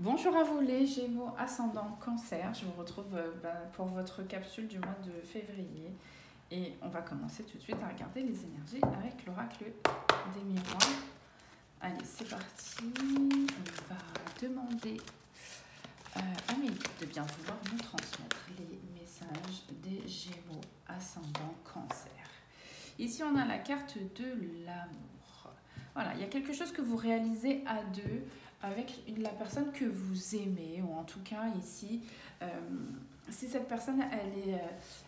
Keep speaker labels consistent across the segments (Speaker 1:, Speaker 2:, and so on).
Speaker 1: Bonjour à vous les Gémeaux ascendant Cancer, je vous retrouve pour votre capsule du mois de février et on va commencer tout de suite à regarder les énergies avec l'oracle des miroirs. Allez, c'est parti, on va demander à mes guides de bien vouloir nous transmettre les messages des Gémeaux ascendant Cancer. Ici on a la carte de l'amour. Voilà, il y a quelque chose que vous réalisez à deux avec la personne que vous aimez, ou en tout cas ici, si cette personne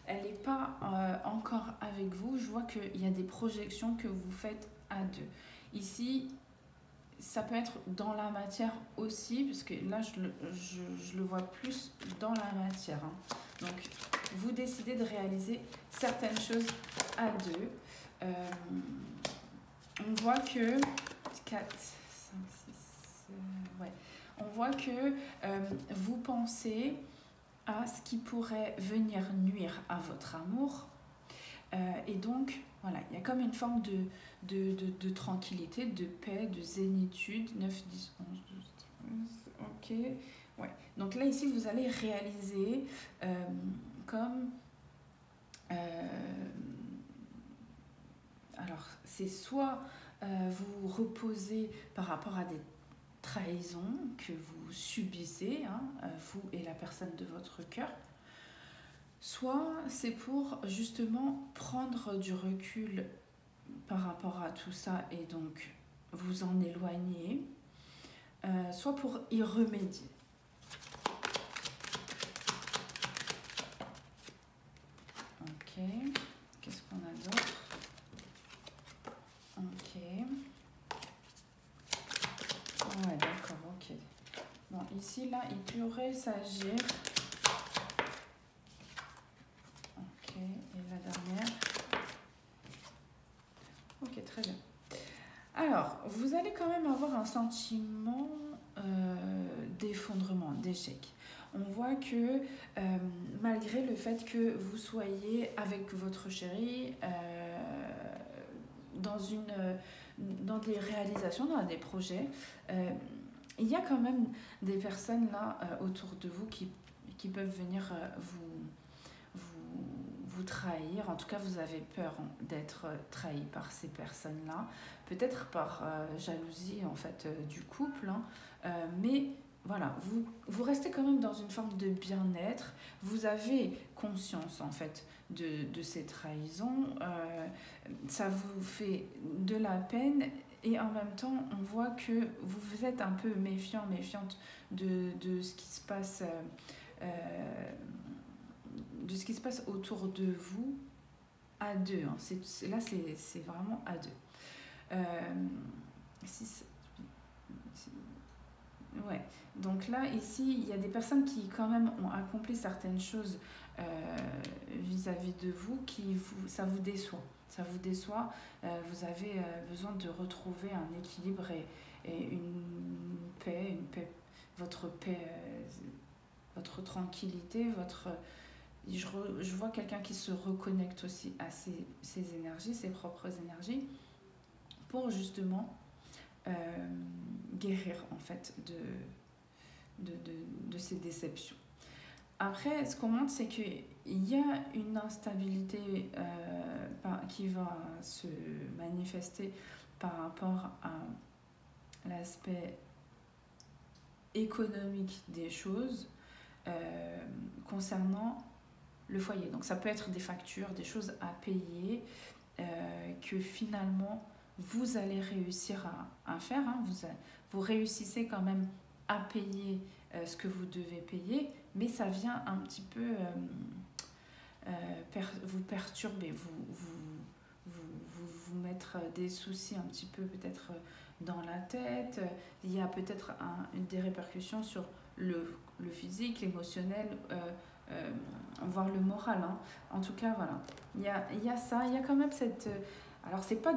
Speaker 1: elle est pas encore avec vous, je vois qu'il y a des projections que vous faites à deux. Ici, ça peut être dans la matière aussi, parce que là je le vois plus dans la matière. Hein. Donc vous décidez de réaliser certaines choses à deux. On voit que 4, 5, 6, ouais. On voit que vous pensez à ce qui pourrait venir nuire à votre amour. Et donc, voilà, il y a comme une forme de tranquillité, de paix, de zénitude. 9, 10, 11, 12, 13, ok. Ouais. Donc là, ici, vous allez réaliser comme... alors, c'est soit vous reposez par rapport à des trahisons que vous subissez, hein, vous et la personne de votre cœur, soit c'est pour justement prendre du recul par rapport à tout ça et donc vous en éloigner, soit pour y remédier. Ok, qu'est-ce qu'on a d'autre? Ok. Ouais, d'accord, ok. Bon, ici, là, il pourrait s'agir... Ok, et la dernière. Ok, très bien. Alors, vous allez quand même avoir un sentiment d'effondrement, d'échec. On voit que malgré le fait que vous soyez avec votre chéri dans des réalisations, dans des projets, il y a quand même des personnes là autour de vous qui peuvent venir vous trahir. En tout cas, vous avez peur d'être trahi par ces personnes-là. Peut-être par jalousie en fait du couple. Hein. Mais voilà, vous restez quand même dans une forme de bien-être. Vous avez conscience en fait de ces trahisons. Ça vous fait de la peine. Et en même temps, on voit que vous êtes un peu méfiant, méfiante de ce qui se passe... de ce qui se passe autour de vous à deux. Hein. Là, c'est vraiment à deux. Ouais. Donc là, ici, il y a des personnes qui quand même ont accompli certaines choses vis-à-vis de vous ça vous déçoit. Ça vous déçoit. Vous avez besoin de retrouver un équilibre et une paix, votre paix, votre tranquillité, je vois quelqu'un qui se reconnecte aussi à ses énergies, ses propres énergies, pour justement guérir en fait de ces déceptions. Après, ce qu'on montre, c'est qu'il y a une instabilité qui va se manifester par rapport à l'aspect économique des choses concernant le foyer. Donc ça peut être des factures, des choses à payer que finalement vous allez réussir à faire. Hein. Vous réussissez quand même à payer ce que vous devez payer, mais ça vient un petit peu vous perturber, vous mettre des soucis un petit peu peut-être dans la tête. Il y a peut-être des répercussions sur le physique, l'émotionnel, voire le moral. Hein. En tout cas, voilà. Il y a ça, il y a quand même cette... alors, c'est pas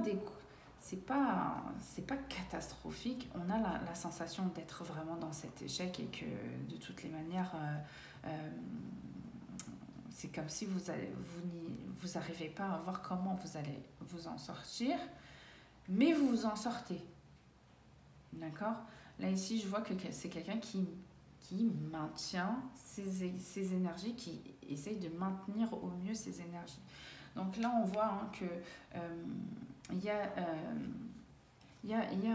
Speaker 1: catastrophique. On a la sensation d'être vraiment dans cet échec et que de toutes les manières, c'est comme si vous n'arrivez pas à voir comment vous allez vous en sortir, mais vous vous en sortez. D'accord ? Là, ici, je vois que c'est quelqu'un qui maintient ses énergies, qui essaye de maintenir au mieux ses énergies. Donc là, on voit hein, que il y a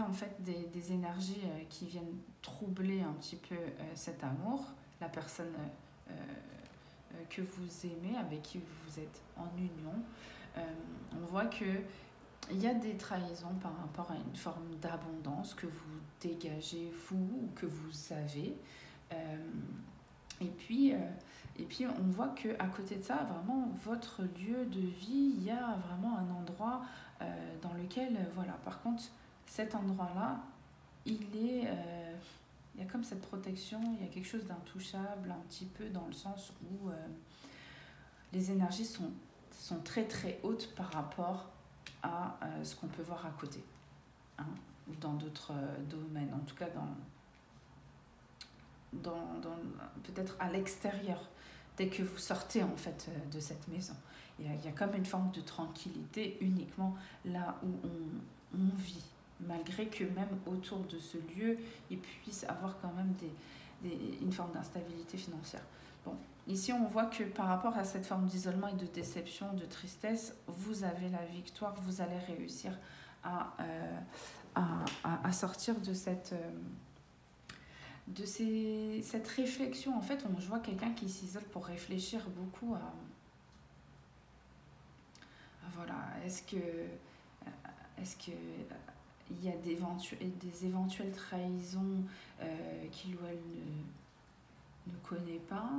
Speaker 1: en fait des énergies qui viennent troubler un petit peu cet amour, la personne que vous aimez, avec qui vous êtes en union. On voit que il y a des trahisons par rapport à une forme d'abondance que vous dégagez vous ou que vous avez. Et puis on voit qu'à côté de ça, vraiment, votre lieu de vie, il y a vraiment un endroit dans lequel, voilà, par contre, cet endroit-là, il y a comme cette protection, il y a quelque chose d'intouchable, un petit peu dans le sens où les énergies sont très très hautes par rapport à ce qu'on peut voir à côté, hein, ou dans d'autres domaines, en tout cas dans peut-être à l'extérieur, dès que vous sortez en fait de cette maison. Il y a comme une forme de tranquillité uniquement là où on vit, malgré que même autour de ce lieu, il puisse avoir quand même une forme d'instabilité financière. Bon, ici on voit que par rapport à cette forme d'isolement et de déception, de tristesse, vous avez la victoire, vous allez réussir à sortir de cette réflexion. En fait, je vois quelqu'un qui s'isole pour réfléchir beaucoup à voilà, est-ce que il y a des éventuelles trahisons qu'il ou elle ne connaît pas.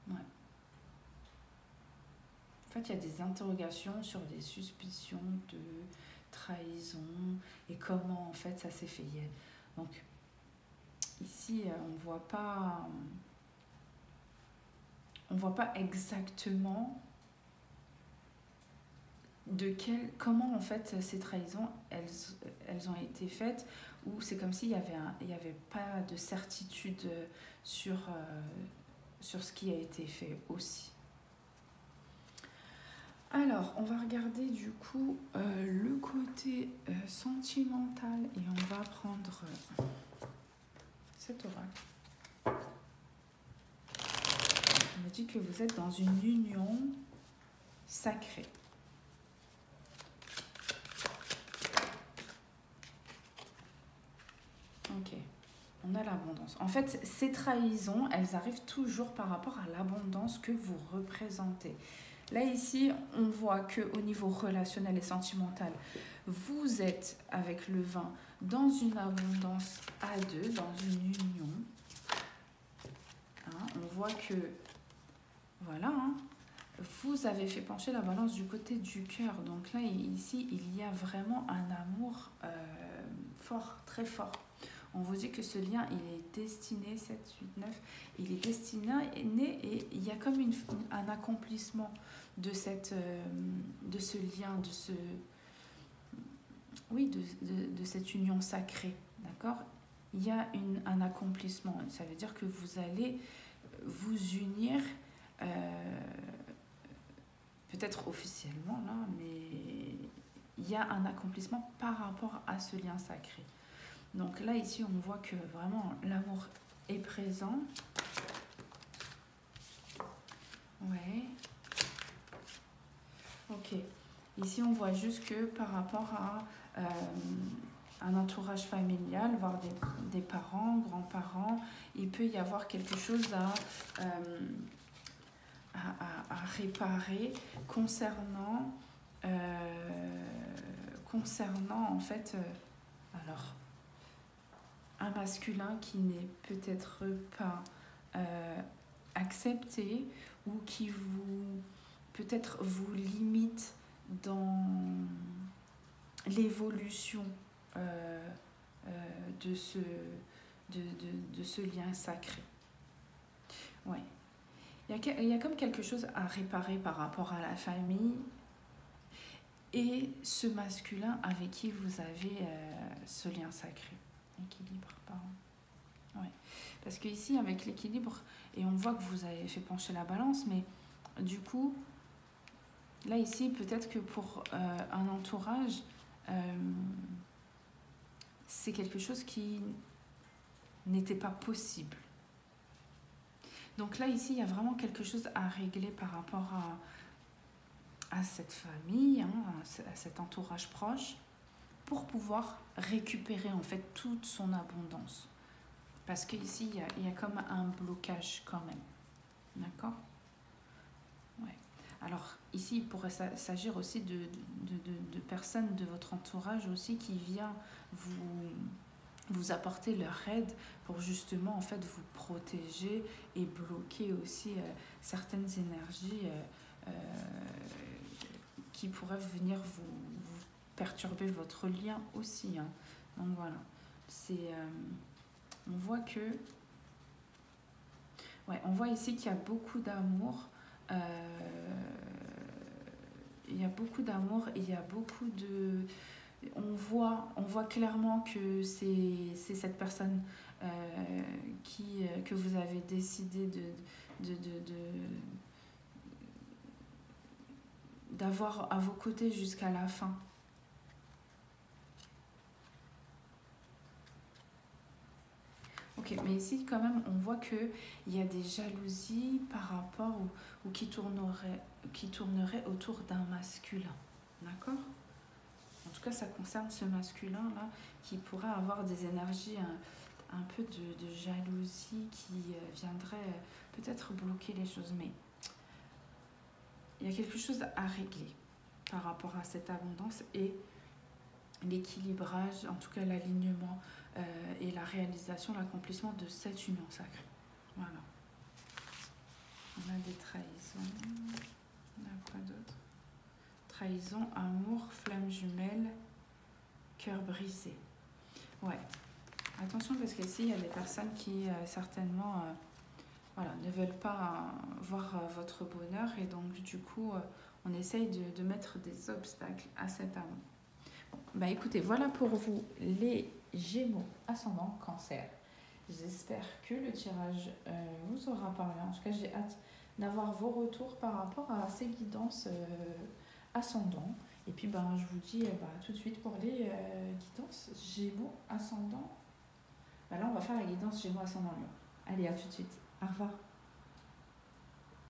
Speaker 1: Ouais. En fait, il y a des interrogations sur des suspicions de trahison et comment en fait ça s'est fait. Donc ici, on voit pas exactement comment en fait ces trahisons elles ont été faites, ou c'est comme s'il y avait pas de certitude sur ce qui a été fait aussi. Alors, on va regarder du coup le côté sentimental et on va prendre cet oracle. On me dit que vous êtes dans une union sacrée. Ok, on a l'abondance. En fait, ces trahisons, elles arrivent toujours par rapport à l'abondance que vous représentez. Là, ici, on voit qu'au niveau relationnel et sentimental, vous êtes, avec le 20, dans une abondance à deux, dans une union. Hein, on voit que, voilà, hein, vous avez fait pencher la balance du côté du cœur. Donc là, ici, il y a vraiment un amour fort, très fort. On vous dit que ce lien, il est destiné, 7, 8, 9, il est destiné et il y a comme un accomplissement de ce lien, de cette union sacrée, d'accord? Il y a un accomplissement, ça veut dire que vous allez vous unir, peut-être officiellement, là, mais il y a un accomplissement par rapport à ce lien sacré. Donc là, ici, on voit que vraiment l'amour est présent. Ouais. Ok. Ici, on voit juste que par rapport à un entourage familial, voire des parents, grands-parents, il peut y avoir quelque chose à réparer concernant en fait, alors, un masculin qui n'est peut-être pas accepté ou qui peut-être vous limite dans l'évolution de ce lien sacré. Ouais. Il y a comme quelque chose à réparer par rapport à la famille et ce masculin avec qui vous avez ce lien sacré. Équilibre, pardon. Ouais. Parce qu'ici, avec l'équilibre, et on voit que vous avez fait pencher la balance, mais du coup, là, ici, peut-être que pour un entourage, c'est quelque chose qui n'était pas possible. Donc là, ici, il y a vraiment quelque chose à régler par rapport à cette famille, hein, à cet entourage proche, pour pouvoir récupérer en fait toute son abondance. Parce qu'ici, il y a comme un blocage quand même. D'accord ? Ouais. Alors ici, il pourrait s'agir aussi de personnes de votre entourage aussi qui viennent vous apporter leur aide pour justement en fait vous protéger et bloquer aussi certaines énergies qui pourraient venir vous perturber votre lien aussi. Hein. Donc voilà, on voit que on voit ici qu'il y a beaucoup d'amour. Il y a beaucoup d'amour et il y a beaucoup de... On voit clairement que c'est cette personne que vous avez décidé d'avoir à vos côtés jusqu'à la fin. Ok, mais ici quand même on voit qu'il y a des jalousies par rapport ou qui tourneraient autour d'un masculin. D'accord ? En tout cas, ça concerne ce masculin-là qui pourrait avoir des énergies un peu de jalousie qui viendrait peut-être bloquer les choses. Mais il y a quelque chose à régler par rapport à cette abondance et l'équilibrage, en tout cas l'alignement et la réalisation, l'accomplissement de cette union sacrée. Voilà. On a des trahisons. On a quoi d'autre ? Trahison, amour, flamme jumelle, cœur brisé. Ouais. Attention parce qu'ici, il y a des personnes qui certainement ne veulent pas voir votre bonheur et donc du coup, on essaye de mettre des obstacles à cet amour. Bon, bah écoutez, voilà pour vous les Gémeaux, ascendant Cancer. J'espère que le tirage vous aura parlé. En tout cas, j'ai hâte d'avoir vos retours par rapport à ces guidances ascendant. Et puis je vous dis tout de suite pour les guidances Gémeaux ascendant. Là on va faire la guidance Gémeaux ascendant Lion. Allez, à tout de suite. Au revoir.